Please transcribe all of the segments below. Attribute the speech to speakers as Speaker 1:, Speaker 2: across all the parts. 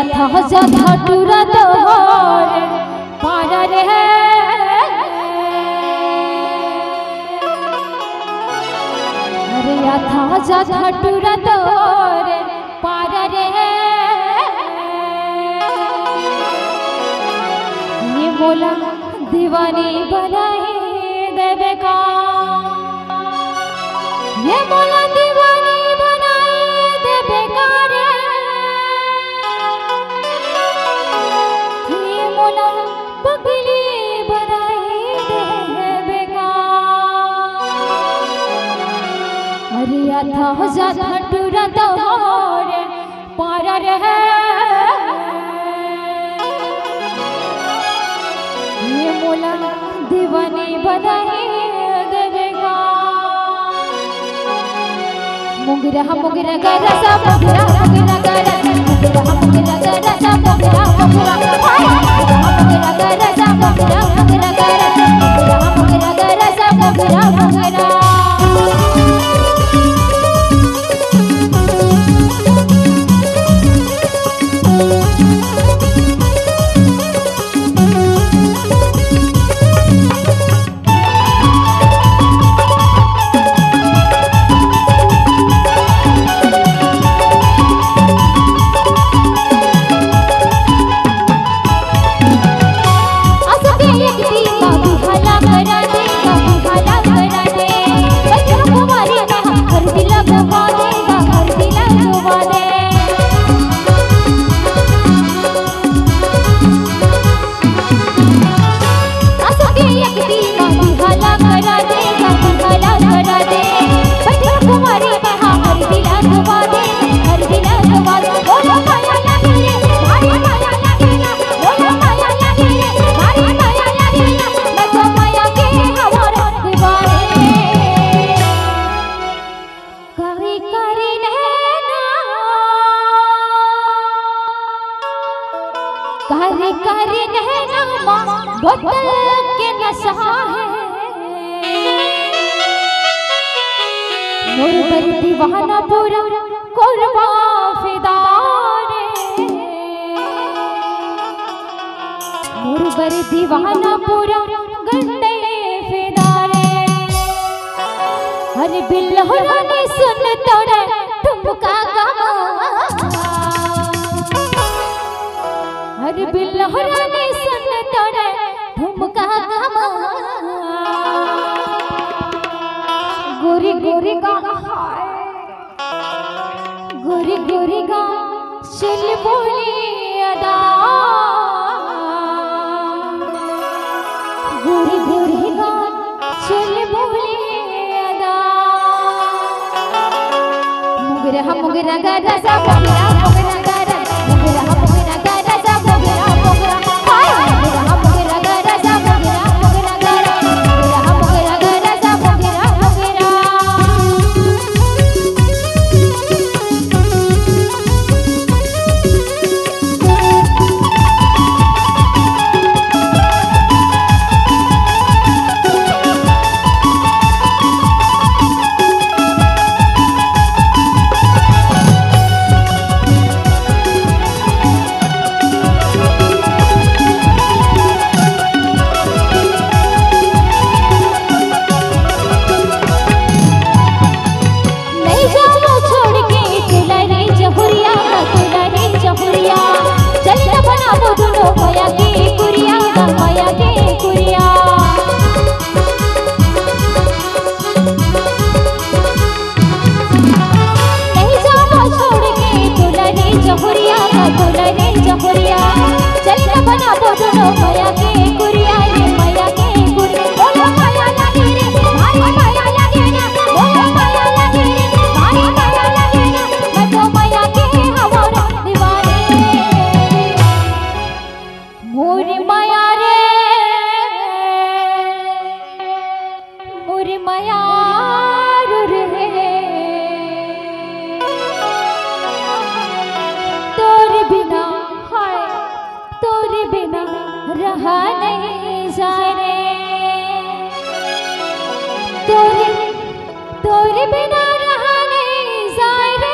Speaker 1: था जथा टूरा तोहर पारा रे अरे था जथा टूरा तोहर पारा रे ये मोला दीवानी बनाए देवे का ये मोला दीवानी बनाए देवे का रे ये मोला पगली बनाए देवे का अरे था जथा टूरा तोहर पारा रे ये मोला दीवानी बनाए देवेगा मुगरा मुगरा गरसा मुगरा मुगरा गरसा मुगरा मुगरा गरसा मुगरा मुगरा मुगरा गरसा मुगरा मुगरा गरसा मुगरा मुगरा गरसा मुगरा मुगरा बोतल के नशा है मोर पर दीवाना पूरा कुर्बा फिदा रे मोर पर दीवाना पूरा गंदे फिदा रे अरे बिल्लोरा ने सुन तोरे ठुमका गामा अरे बिल्लोरा ने सुन तोरे ठुमका गामा गोरी गोरी गा गोरी गोरी गा चल बोली अदा गोरी गोरी गा चल बोली अदा मुगरा मुगरा गा रसा मुगरा मुगरा गा रसा मुगरा मुगरा गा रसा मुगरा मुगरा हाय मुगरा मुगरा गा रसा मुगरा मुगरा गा रसा मुगरा मुगरा गा रसा मुगरा मुगरा रहा नहीं जाने तोरे बिना रहा नहीं जाने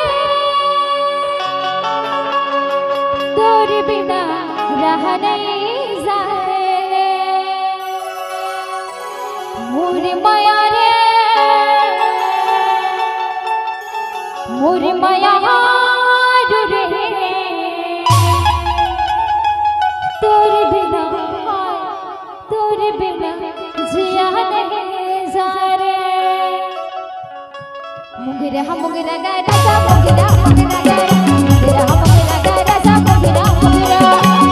Speaker 1: मुगिरा मुगिरा गरा सा मुगिरा मुगिरा गरा मुगिरा मुगिरा गरा सा मुगिरा मुगिरा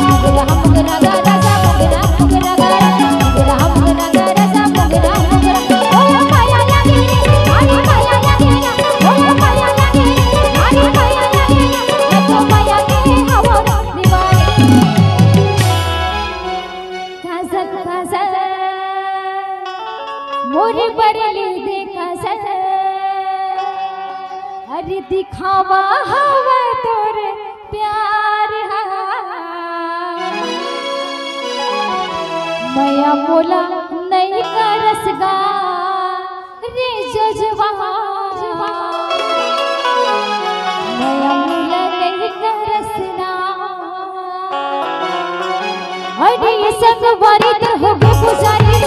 Speaker 1: मुगिरा मुगिरा गरा सा मुगिरा मुगिरा गरा मुगिरा मुगिरा गरा सा मुगिरा मुगिरा ओया माया लगे आनी माया लगे ना ओया माया लगे आनी माया लगे ना तो माया के हवा दीवाने काजल काजल मोरे बरली देखा सल अरे दिखावा हवा तोर प्यार मया बोला नहीं करसगा रे जजवा मया बोला नहीं करसना अरे संग वारी हो गए पुजारी